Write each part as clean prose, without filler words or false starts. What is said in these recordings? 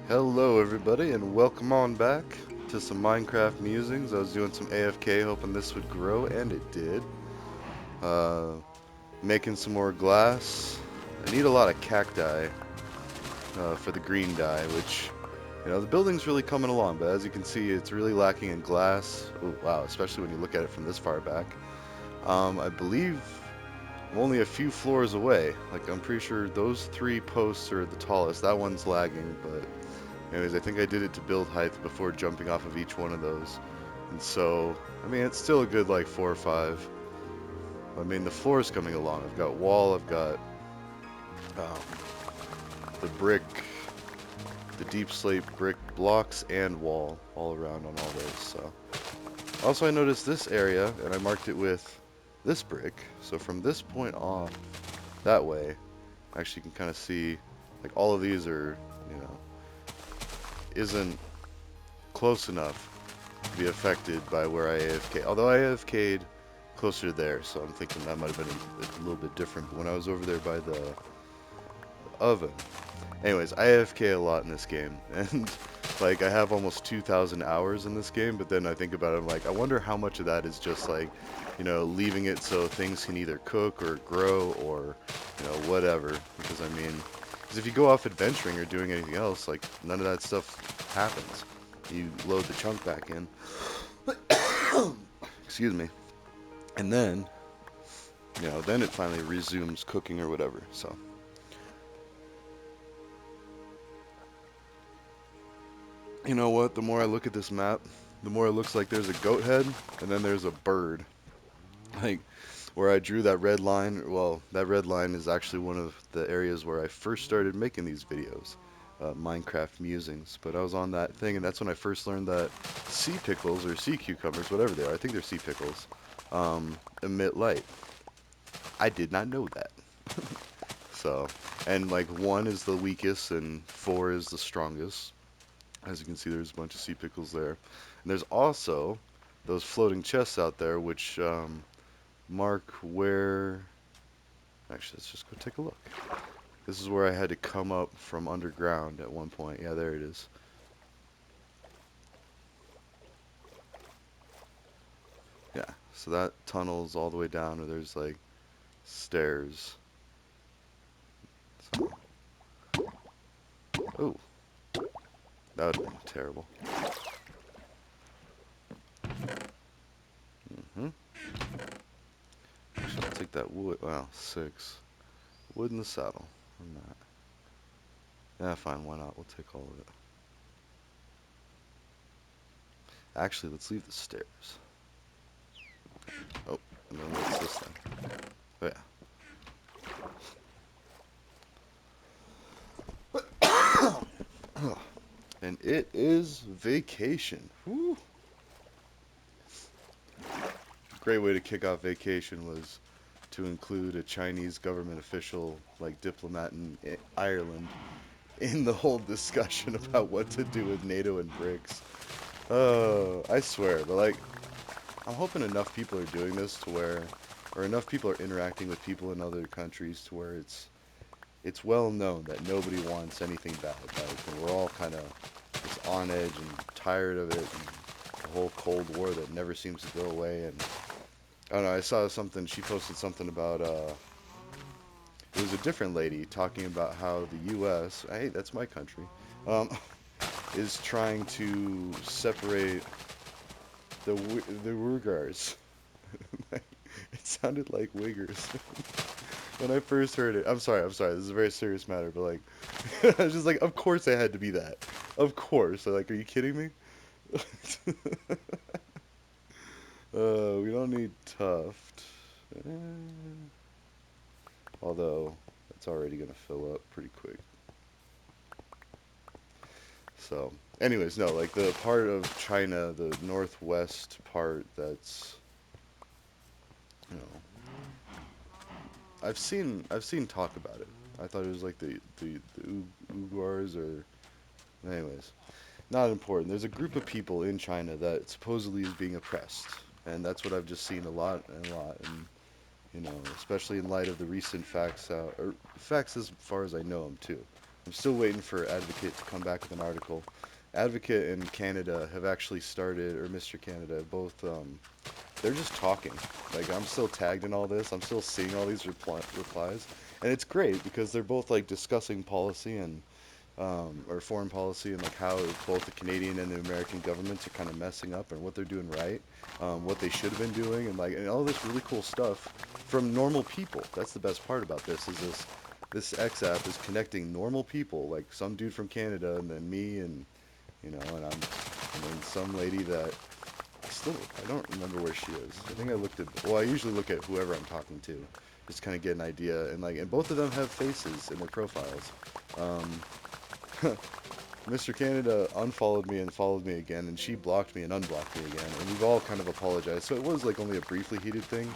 Hello everybody and welcome on back to some Minecraft Musings. I was doing some AFK hoping this would grow and it did. Uh, Making some more glass. I need a lot of cacti for the green dye, which, the building's really coming along, but as you can see it's really lacking in glass. Oh wow, especially when you look at it from this far back. I believe I'm only a few floors away. Like I'm pretty sure those three posts are the tallest. That one's lagging, but anyways, I think I did it to build height before jumping off of each one of those. And so, I mean, it's still a good like 4 or 5. I mean, the floor is coming along. I've got wall, I've got the brick, the deep slate brick blocks and wall all around on all those. So, also I noticed this area, and I marked it with this brick. So from this point off, that way, actually you can kind of see, like all of these are, you know, isn't close enough to be affected by where I AFK. Although I AFK'd closer to there, so I'm thinking that might have been a little bit different. But when I was over there by the oven, anyways, I AFK a lot in this game, and like I have almost 2,000 hours in this game. But then I think about it, I'm like, I wonder how much of that is just like, leaving it so things can either cook or grow or, whatever. Because I mean, because if you go off adventuring or doing anything else, like none of that stuff happens. You load the chunk back in. Excuse me. And then, then it finally resumes cooking or whatever. So, you know what? The more I look at this map, the more it looks like there's a goat head and then there's a bird. Like, where I drew that red line, well, that red line is actually one of the areas where I first started making these videos. Minecraft Musings. But I was on that thing, and that's when I first learned that sea pickles or sea cucumbers, whatever they are, I think they're sea pickles, emit light. I did not know that. So, and like 1 is the weakest and 4 is the strongest. As you can see, there's a bunch of sea pickles there. And there's also those floating chests out there, which mark where. Actually, let's just go take a look. This is where I had to come up from underground at one point. Yeah, there it is. Yeah, so that tunnel's all the way down, or there's like stairs. So, oh, that would have been terrible. Hmm. Actually, I'll take that wood. Wow, 6. Wood in the saddle. I'm not. Yeah, fine, why not? We'll take all of it. Actually, let's leave the stairs. Oh, and then what's this thing? Oh, yeah. And it is vacation. Woo. Great way to kick off vacation was to include a Chinese government official, like diplomat in Ireland, in the whole discussion about what to do with NATO and BRICS. Oh, I swear, but like, I'm hoping enough people are doing this to where, or enough people are interacting with people in other countries to where it's well known that nobody wants anything bad. Like, and we're all kind of just on edge and tired of it, and the whole Cold War that never seems to go away. And I don't know. I saw something. She posted something about. It was a different lady talking about how the U.S. Hey, that's my country. Um, is trying to separate the Uyghurs. It sounded like Uyghurs when I first heard it. I'm sorry. I'm sorry. This is a very serious matter, but like, I was just like, of course it had to be that. Of course. Like, are you kidding me? We don't need Tuft. Eh, although it's already gonna fill up pretty quick. So, anyways, no, like the part of China, the northwest part that's, you know, I've seen talk about it. I thought it was like the Uyghurs or, anyways, not important. There's a group of people in China that supposedly is being oppressed, and that's what I've just seen a lot and a lot, and especially in light of the recent facts out, or facts as far as I know them too. I'm still waiting for Advocate to come back with an article. Advocate and Canada have actually started, or Mr. Canada, both. They're just talking. Like I'm still tagged in all this. I'm still seeing all these replies, and it's great because they're both like discussing policy and or foreign policy and like how both the Canadian and the American governments are kind of messing up and what they're doing right, what they should have been doing, and like and all this really cool stuff from normal people. That's the best part about this is this X app is connecting normal people like some dude from Canada and then me and and then some lady that I don't remember where she is. I think I looked at well I usually look at whoever I'm talking to just kind of get an idea and both of them have faces in their profiles. Um, Mr. Canada unfollowed me and followed me again, and she blocked me and unblocked me again, and we've all kind of apologized. So it was like only a briefly heated thing,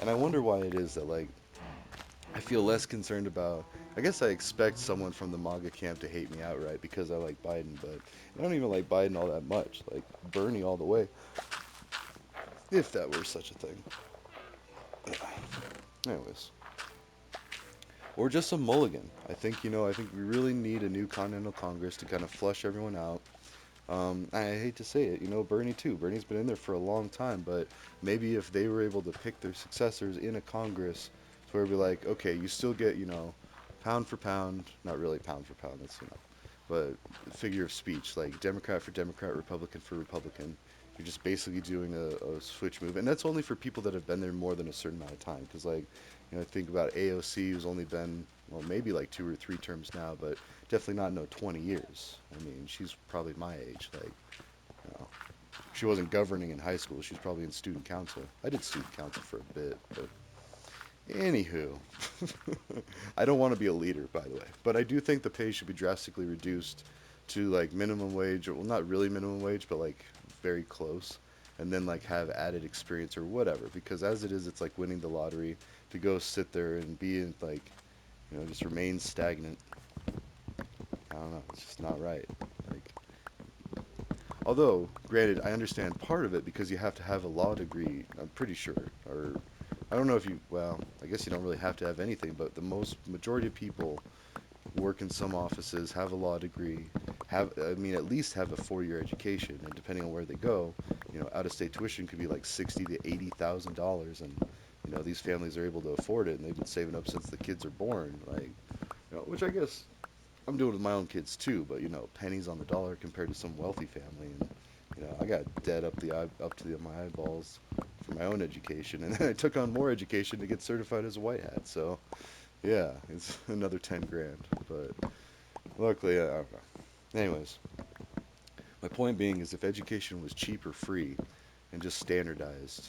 and I wonder why it is that like I feel less concerned about. I guess I expect someone from the MAGA camp to hate me outright because I like Biden, but I don't even like Biden all that much. Like Bernie all the way, if that were such a thing. Anyways, or just a mulligan. I think we really need a new Continental Congress to kind of flush everyone out. I hate to say it, Bernie too. Bernie's been in there for a long time, but maybe if they were able to pick their successors in a Congress, to where it'd be like, okay, you still get, pound for pound, not really pound for pound, that's, but figure of speech, like Democrat for Democrat, Republican for Republican. You're just basically doing a switch move, and that's only for people that have been there more than a certain amount of time. Because like, think about AOC, who's only been well, maybe like 2 or 3 terms now, but definitely not no 20 years. I mean, she's probably my age. Like, you know, she wasn't governing in high school. She was probably in student council. I did student council for a bit, but anywho, I don't want to be a leader, by the way, but I do think the pay should be drastically reduced to like minimum wage, or well, not really minimum wage, but like very close, and then like have added experience or whatever. Because as it is, it's like winning the lottery to go sit there and be in like, just remain stagnant. I don't know. It's just not right. Like, although, granted, I understand part of it because you have to have a law degree. I'm pretty sure, or I don't know if you. Well, I guess you don't really have to have anything, but the most majority of people work in some offices, have a law degree, I mean, at least have a 4-year education, and depending on where they go, out-of-state tuition could be like 60 to $80,000, and these families are able to afford it, and they've been saving up since the kids are born, like, which I guess I'm doing with my own kids too, but pennies on the dollar compared to some wealthy family, and I got debt up to my eyeballs for my own education, and then I took on more education to get certified as a white hat. So yeah, it's another 10 grand. But luckily, I don't know. Anyways, my point being is if education was cheap or free and just standardized,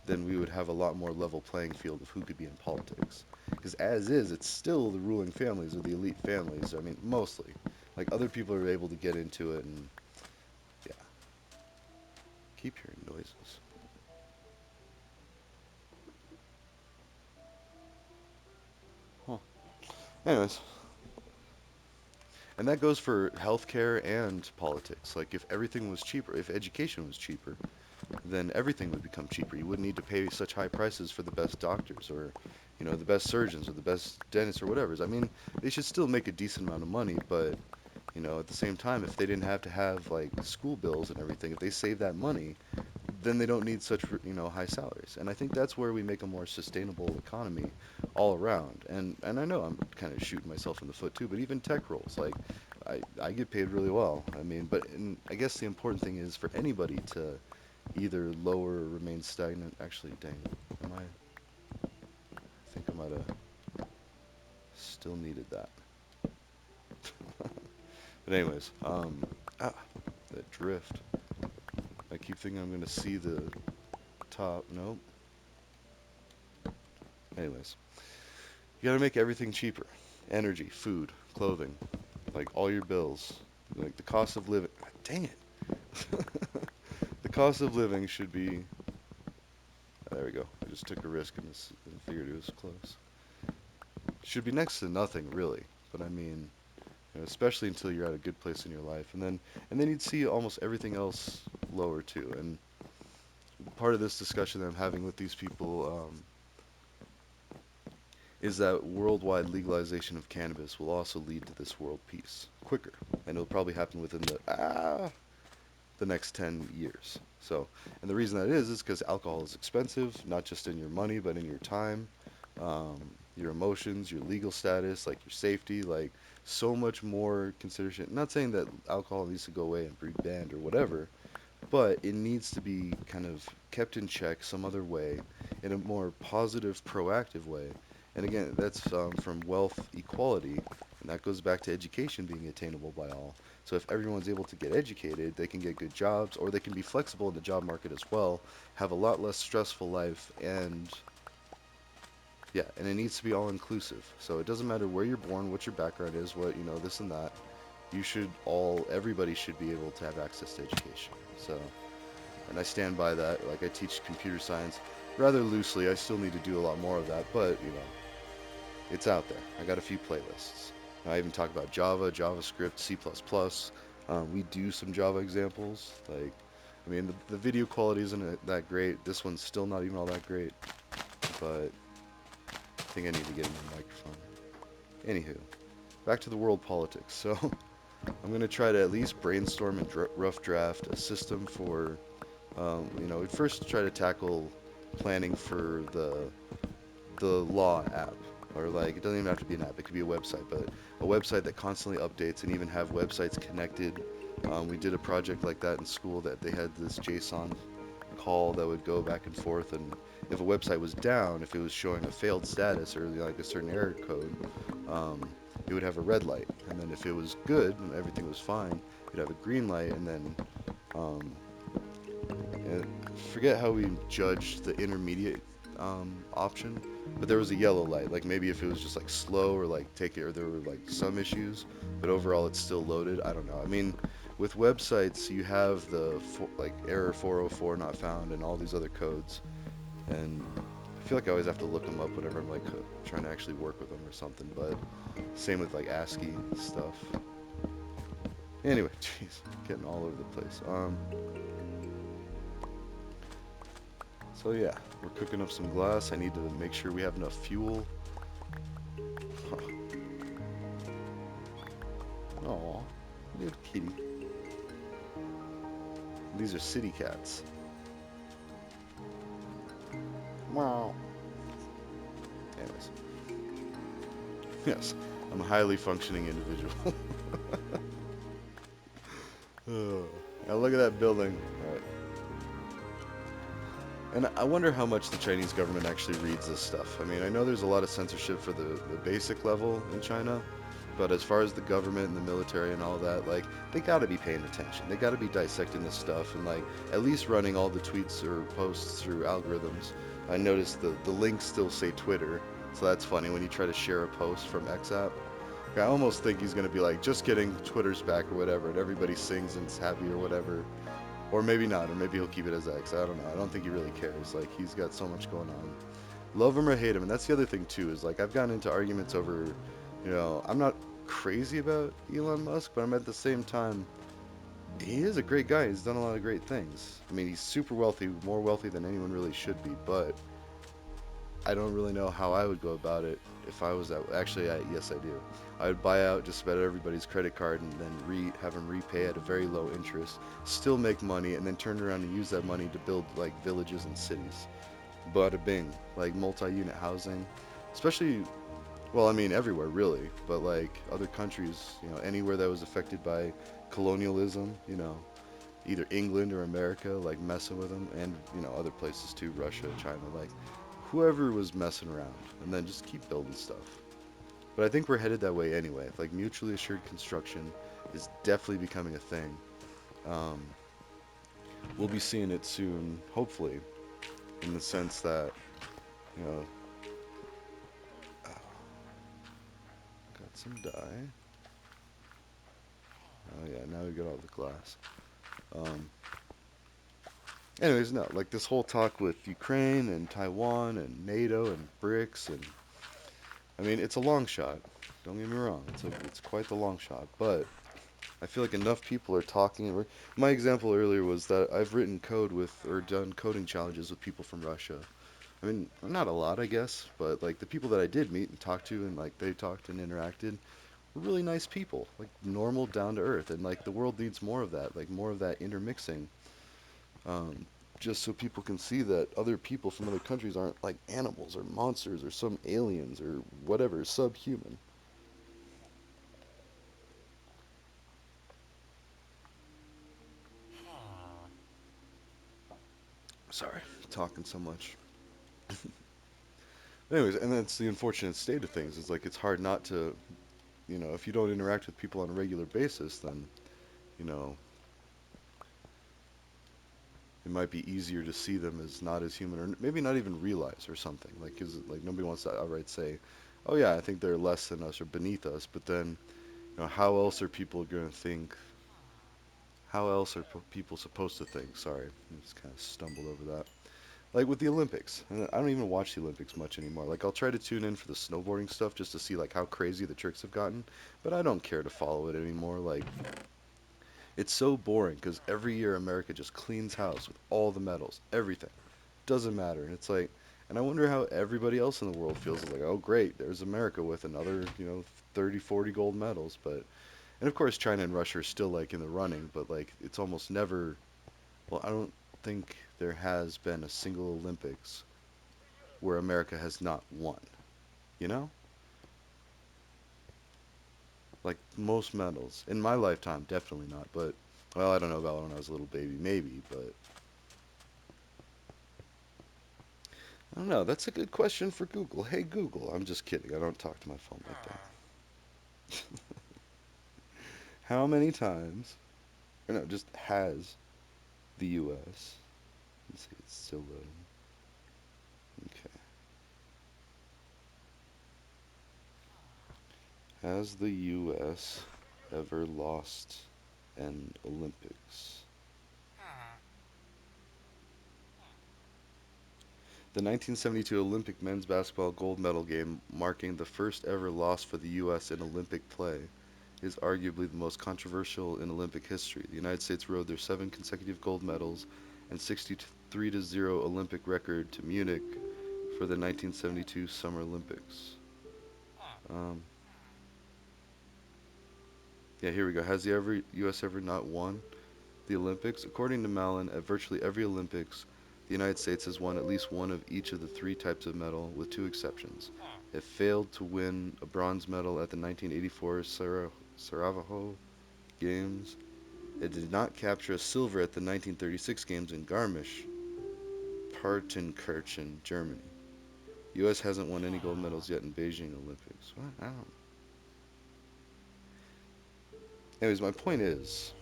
then we would have a lot more level playing field of who could be in politics. Because as is, it's still the ruling families or the elite families. I mean, mostly. Like other people are able to get into it, and yeah, keep hearing noises. Huh. Anyways, and that goes for healthcare and politics. Like if everything was cheaper, if education was cheaper, then everything would become cheaper. You wouldn't need to pay such high prices for the best doctors or, the best surgeons or the best dentists or whatever. I mean, they should still make a decent amount of money, but at the same time, if they didn't have to have like school bills and everything, if they save that money, then they don't need such high salaries. And I think that's where we make a more sustainable economy all around. And I know I'm kind of shooting myself in the foot too, but even tech roles, like I get paid really well. I mean, but I guess the important thing is for anybody to either lower or remain stagnant. Actually, dang, I think I might have still needed that. But anyways, ah, that drift. I keep thinking I'm gonna see the top. Nope. Anyways, you gotta make everything cheaper. Energy, food, clothing, like all your bills, like the cost of living. Dang it. The cost of living should be. There we go. I just took a risk and figured it was close. Should be next to nothing, really. But I mean, especially until you're at a good place in your life, and then you'd see almost everything else lower too. And part of this discussion that I'm having with these people, is that worldwide legalization of cannabis will also lead to this world peace quicker, and it'll probably happen within the next 10 years. So, and the reason that is because alcohol is expensive, not just in your money, but in your time, um, your emotions, your legal status, like your safety, like so much more consideration. Not saying that alcohol needs to go away and be banned or whatever, but it needs to be kind of kept in check some other way, in a more positive, proactive way. And again, that's from wealth equality, and that goes back to education being attainable by all. So if everyone's able to get educated, they can get good jobs, or they can be flexible in the job market as well, have a lot less stressful life, and yeah, and it needs to be all inclusive. So it doesn't matter where you're born, what your background is, what, this and that. Everybody should be able to have access to education. So, and I stand by that. Like I teach computer science rather loosely. I still need to do a lot more of that, but it's out there. I got a few playlists. I even talk about Java, JavaScript, C++. We do some Java examples. Like, I mean, the video quality isn't that great. This one's still not even all that great, but I think I need to get a new microphone. Anywho, back to the world politics. So, I'm gonna try to at least brainstorm and rough draft a system for, we'd first try to tackle planning for the law app, or like it doesn't even have to be an app, it could be a website, but a website that constantly updates and even have websites connected. We did a project like that in school, that they had this JSON call that would go back and forth, and if a website was down, if it was showing a failed status or like a certain error code, um, it would have a red light, and then if it was good and everything was fine, it'd have a green light, and then um, and forget how we judged the intermediate option, but there was a yellow light. Like maybe if it was just like slow, or like take it, or there were like some issues, but overall it's still loaded. I don't know. I mean, with websites, you have like error 404 not found and all these other codes, and I feel like I always have to look them up whenever I'm like trying to actually work with them or something. But same with like ASCII stuff. Anyway, jeez, getting all over the place. So yeah, we're cooking up some glass. I need to make sure we have enough fuel. Huh. Aw, little kitty. These are city cats. Wow. Anyways, yes, I'm a highly functioning individual. Now look at that building. All right. And I wonder how much the Chinese government actually reads this stuff. I mean, I know there's a lot of censorship for the basic level in China, but as far as the government and the military and all that, like, they gotta be paying attention. They gotta be dissecting this stuff and, like, at least running all the tweets or posts through algorithms. I noticed the links still say Twitter, so that's funny when you try to share a post from X app. I almost think he's gonna be like, just kidding, Twitter's back or whatever, and everybody sings and is happy or whatever. Or maybe not, or maybe he'll keep it as X. I don't know. I don't think he really cares. Like, he's got so much going on. Love him or hate him, and that's the other thing too, is like I've gotten into arguments over, I'm not crazy about Elon Musk, but I'm at the same time, he is a great guy. He's done a lot of great things. I mean, he's super wealthy, more wealthy than anyone really should be, but I don't really know how I would go about it if I was that. Actually, yes, I do. I would buy out just about everybody's credit card and then have them repay at a very low interest, still make money, and then turn around and use that money to build like villages and cities. Bada bing, like multi-unit housing, especially, well, I mean everywhere really, but like other countries, anywhere that was affected by colonialism, either England or America, like messing with them, and other places too, Russia, China, like whoever was messing around, and then just keep building stuff. But I think we're headed that way anyway. Like mutually assured construction is definitely becoming a thing. Um, we'll be seeing it soon, hopefully, in the sense that you know, got some dye. Oh yeah, now we got all the glass. Um, anyways, no, like this whole talk with Ukraine and Taiwan and NATO and BRICS, and I mean it's a long shot. Don't get me wrong, it's quite the long shot, but I feel like enough people are talking. My example earlier was that I've written code with, or done coding challenges with people from Russia. I mean, not a lot, I guess, but like the people that I did meet and talk to, and like they talked and interacted, were really nice people, like normal, down to earth, and like the world needs more of that, like more of that intermixing, um, just so people can see that other people from other countries aren't like animals or monsters or some aliens or whatever, subhuman. Sorry, talking so much. Anyways, and that's the unfortunate state of things. It's like it's hard not to, if you don't interact with people on a regular basis, then, you know, it might be easier to see them as not as human, or maybe not even realize or something. Like, cause like nobody wants to outright say, "Oh yeah, I think they're less than us or beneath us." But then, how else are people going to think? How else are people supposed to think? Sorry, I just kind of stumbled over that. Like with the Olympics, and I don't even watch the Olympics much anymore. Like I'll try to tune in for the snowboarding stuff just to see like how crazy the tricks have gotten, but I don't care to follow it anymore. Like it's so boring because every year America just cleans house with all the medals, everything. Doesn't matter. And it's like, and I wonder how everybody else in the world feels. It's like, oh great, there's America with another, 30, 40 gold medals. But and of course China and Russia are still like in the running, but like it's almost never. Well, I don't think there has been a single Olympics where America has not won. You know, like most medals in my lifetime, definitely not. But well, I don't know about when I was a little baby, maybe, but I don't know. That's a good question for Google. Hey Google, I'm just kidding. I don't talk to my phone like that. How many times, or no, just has the U.S. Let's see, it's still loading. Okay, has the U.S. ever lost an Olympics? The 1972 Olympic men's basketball gold medal game, marking the first ever loss for the U.S. in Olympic play, is arguably the most controversial in Olympic history. The United States rode their seven consecutive gold medals and 63-0 Olympic record to Munich for the 1972 Summer Olympics. Um, yeah, here we go. Has the U.S. ever not won the Olympics? According to Malin, at virtually every Olympics, the United States has won at least one of each of the three types of medal, with two exceptions. It failed to win a bronze medal at the 1984 Sarajevo Games. It did not capture a silver at the 1936 Games in Garmisch, Partenkirchen, Germany. U.S. hasn't won any gold medals yet in Beijing Olympics. What? I don't. Anyways, my point is,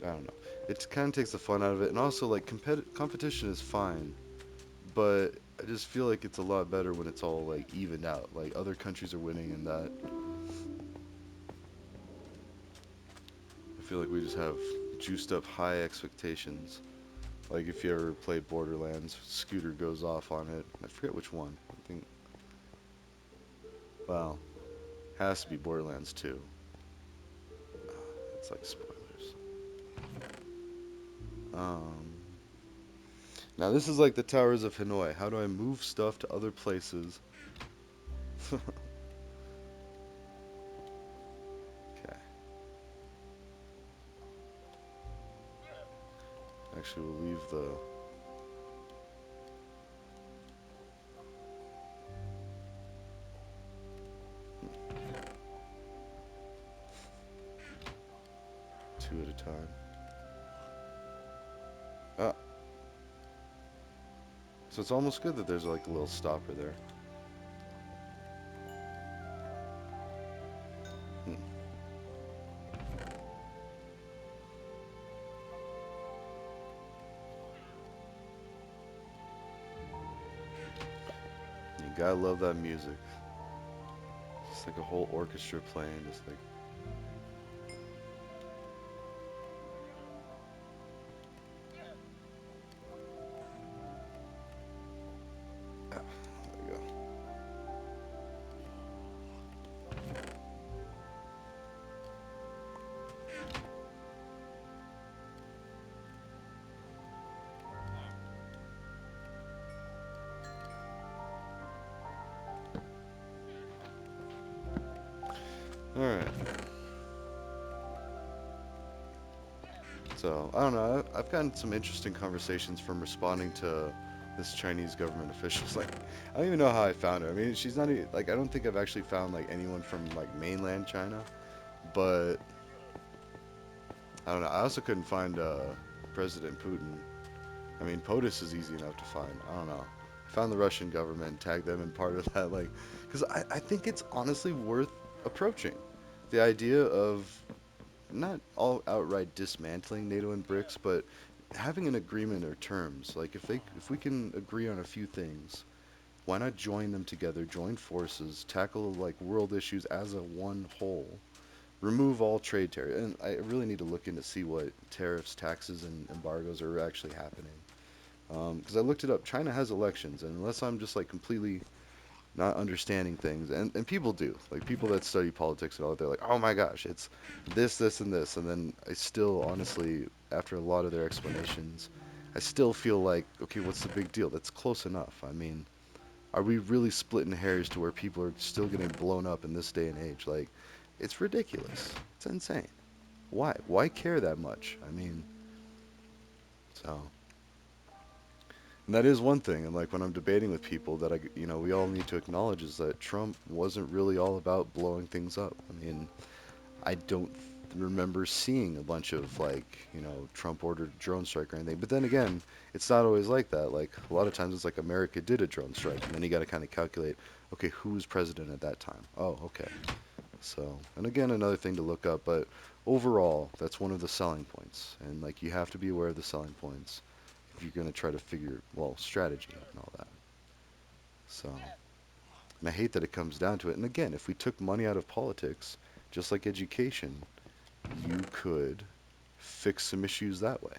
I don't know. It kind of takes the fun out of it, and also like competition is fine, but I just feel like it's a lot better when it's all like evened out. Like other countries are winning, and that I feel like we just have juiced up high expectations. Like if you ever played Borderlands, Scooter goes off on it. I forget which one. I think, well, has to be Borderlands 2. It's like spoilers. Um, Now this is like the Towers of Hanoi. How do I move stuff to other places? Okay. Actually, we'll leave the 2 at a time. Ah, so it's almost good that there's like a little stopper there. Hmm. You gotta love that music. It's like a whole orchestra playing. Just like, ah, there we go. All right. So I don't know. I've gotten some interesting conversations from responding to this Chinese government official. It's like I don't even know how I found her. I mean, she's not even, like I don't think I've actually found like anyone from like mainland China, but I don't know. I also couldn't find President Putin. I mean, POTUS is easy enough to find. I don't know. I found the Russian government, tagged them in part of that, like, because I think it's honestly worth approaching. The idea of not all outright dismantling NATO and BRICS, but having an agreement or terms. Like if we can agree on a few things, why not join them together, join forces, tackle like world issues as a one whole, remove all trade tariffs. And I really need to look into see what tariffs, taxes, and embargoes are actually happening. Because I looked it up, China has elections, and unless I'm just like completely not understanding things, and people do, like people that study politics and all, they're like, oh my gosh, it's this, and this, and then I still, honestly, after a lot of their explanations, I still feel like, okay, what's the big deal? That's close enough. I mean, are we really splitting hairs to where people are still getting blown up in this day and age? Like, it's ridiculous. It's insane. Why? Why care that much? I mean, so. And that is one thing, and like when I'm debating with people that we all need to acknowledge is that Trump wasn't really all about blowing things up. I mean, I don't remember seeing a bunch of like, Trump ordered drone strike or anything. But then again, it's not always like that. Like a lot of times it's like America did a drone strike, and then you got to kind of calculate, okay, who was president at that time? Oh, okay. So, and again, another thing to look up, but overall, that's one of the selling points. And like you have to be aware of the selling points if you're going to try to figure, well, strategy and all that. So, and I hate that it comes down to it. And again, if we took money out of politics, just like education, you could fix some issues that way.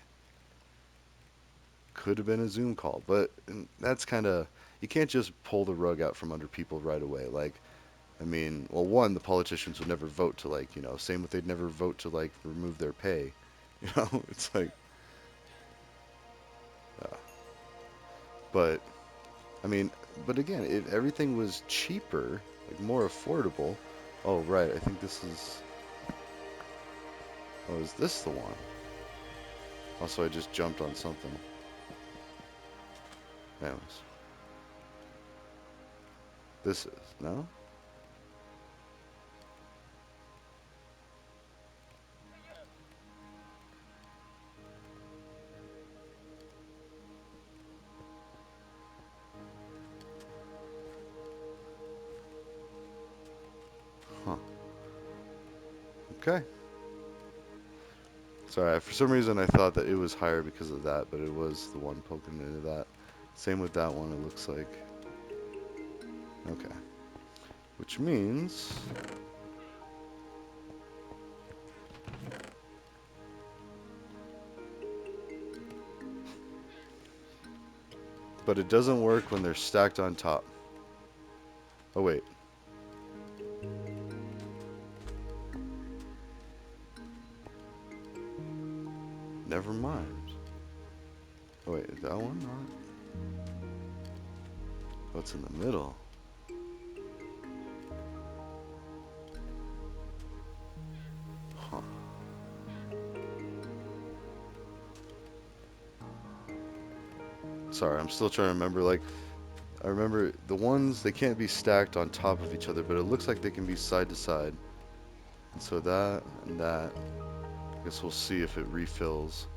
Could have been a Zoom call, but that's kind of, you can't just pull the rug out from under people right away. Like, I mean, well, one, the politicians would never vote to like, same with they'd never vote to like remove their pay. It's like, uh, but I mean, but again, if everything was cheaper, like more affordable. Oh, right. I think this is. Oh, is this the one? Also, I just jumped on something. Anyways, this is no. Huh. Okay. Sorry. For some reason, I thought that it was higher because of that, but it was the one poking into that. Same with that one. It looks like. Okay. Which means. But it doesn't work when they're stacked on top. Oh wait. Never mind. Oh wait, is that one not? What's in the middle? Huh. Sorry, I'm still trying to remember. Like, I remember the ones, they can't be stacked on top of each other, but it looks like they can be side to side. And so that and that. I guess we'll see if it refills.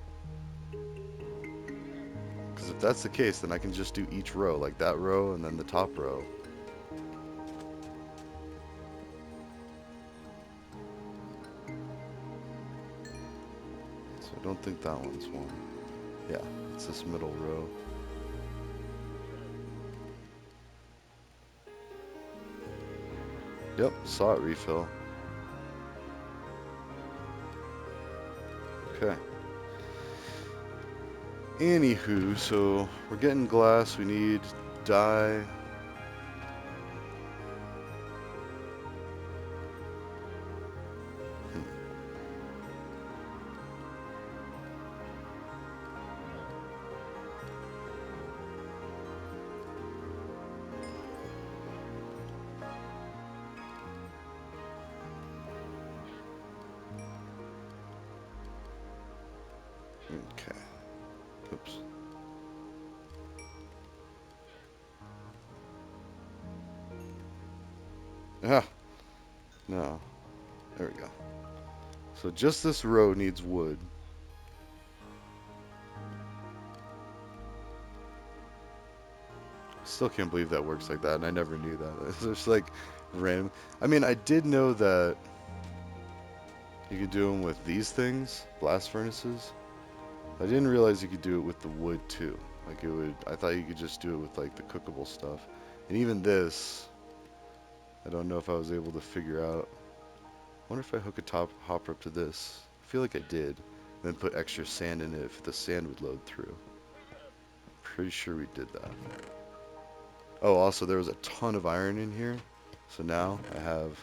Because if that's the case, then I can just do each row, like that row and then the top row. So I don't think that one's one. Yeah, it's this middle row. Yep, saw it refill. Okay. Anywho, so we're getting glass. We need dye. Hmm. Okay. Oops. Ah, no. There we go. So just this row needs wood. Still can't believe that works like that, and I never knew that. It's just like random. I mean, I did know that you could do them with these things, blast furnaces. I didn't realize you could do it with the wood too. Like it would, I thought you could just do it with like the cookable stuff. And even this, I don't know if I was able to figure out. I wonder if I hook a top hopper up to this. I feel like I did. And then put extra sand in it if the sand would load through. Pretty sure we did that. Oh, also there was a ton of iron in here. So now I have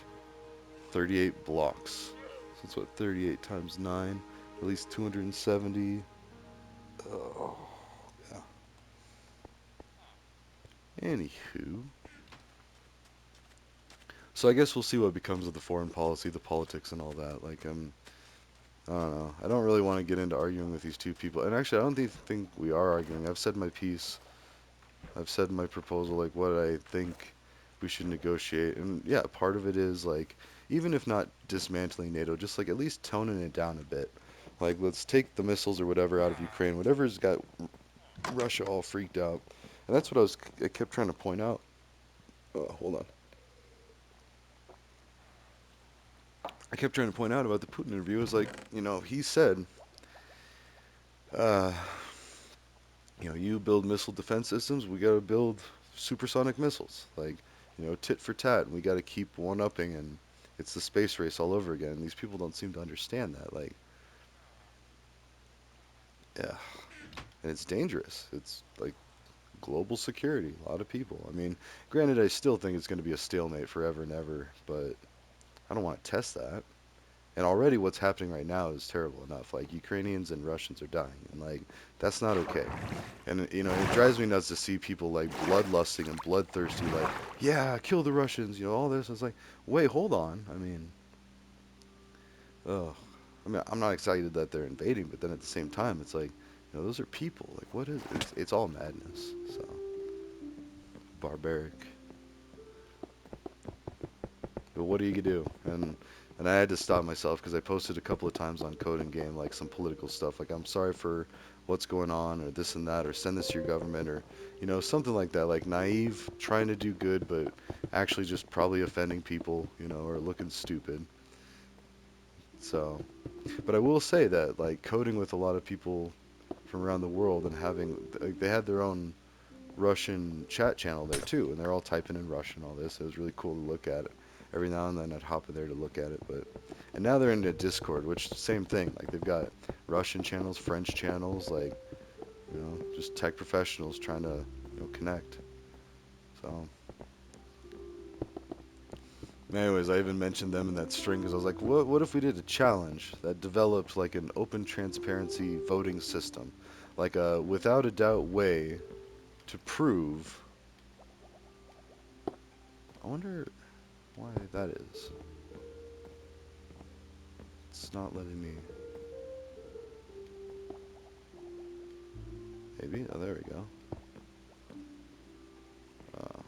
38 blocks. So it's what, 38 times 9? At least 270. Oh, yeah. Anywho. So I guess we'll see what becomes of the foreign policy, the politics, and all that. Like, I don't know. I don't really want to get into arguing with these two people. And actually, I don't think we are arguing. I've said my piece. I've said my proposal, like what I think we should negotiate. And yeah, part of it is like, even if not dismantling NATO, just like at least toning it down a bit. Like, let's take the missiles or whatever out of Ukraine, whatever's got Russia all freaked out. And that's what I kept trying to point out. Oh, hold on. I kept trying to point out about the Putin interview is like, he said, uh, you build missile defense systems, we got to build supersonic missiles. Like, tit for tat. We got to keep one upping, and it's the space race all over again. These people don't seem to understand that. Like, yeah, and it's dangerous. It's like global security. A lot of people. I mean, granted, I still think it's going to be a stalemate forever and ever, but I don't want to test that. And already what's happening right now is terrible enough. Like Ukrainians and Russians are dying, and like that's not okay. And it drives me nuts to see people like bloodlusting and bloodthirsty, like, yeah, kill the Russians, all this. It's like, wait, hold on. I mean, ugh. I mean, I'm not excited that they're invading, but then at the same time, it's like, those are people. Like, what is it? It's all madness. So barbaric. But what are you gonna do? And I had to stop myself because I posted a couple of times on Code and Game like some political stuff, like I'm sorry for what's going on, or this and that, or send this to your government, or something like that, like naive, trying to do good, but actually just probably offending people, or looking stupid. So, but I will say that like coding with a lot of people from around the world and having like, they had their own Russian chat channel there too, and they're all typing in Russian, all this. It was really cool to look at it. Every now and then I'd hop in there to look at it, but and now they're in a Discord, which same thing. Like they've got Russian channels, French channels, like just tech professionals trying to connect. So, anyways, I even mentioned them in that string because I was like, what if we did a challenge that developed like an open transparency voting system, like a without a doubt way to prove. I wonder why that is. It's not letting me. Maybe. Oh, there we go. Uh,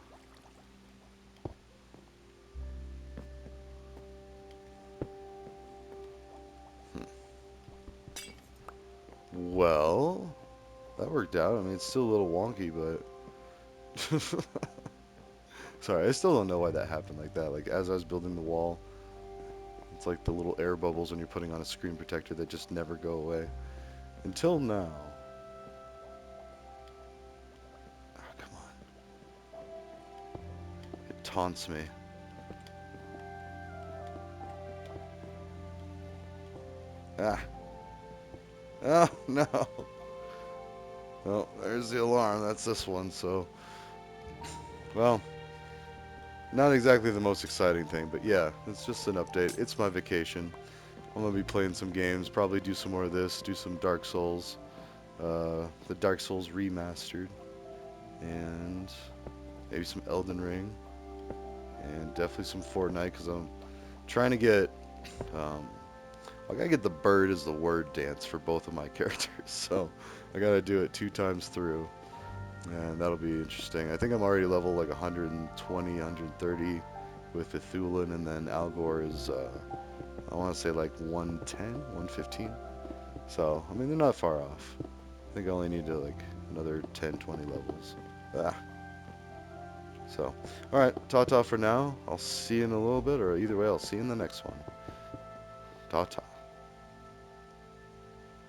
well, that worked out. I mean, it's still a little wonky, but sorry, I still don't know why that happened like that. Like as I was building the wall, it's like the little air bubbles when you're putting on a screen protector that just never go away until now. Oh, come on, it taunts me. Ah, oh no. Well, there's the alarm. That's this one. So, well, not exactly the most exciting thing, but yeah, it's just an update. It's my vacation. I'm gonna be playing some games, probably do some more of this, do some Dark Souls, the Dark Souls remastered, and maybe some Elden Ring, and definitely some Fortnite because I'm trying to get um, I gotta get the bird as the word dance for both of my characters, so I gotta do it 2 times through, and that'll be interesting. I think I'm already level like 120, 130 with Ithulin, and then Algor is, I want to say like 110, 115. So, I mean, they're not far off. I think I only need to like another 10, 20 levels. Ah. So, alright, ta-ta for now. I'll see you in a little bit, or either way, I'll see you in the next one. Ta-ta.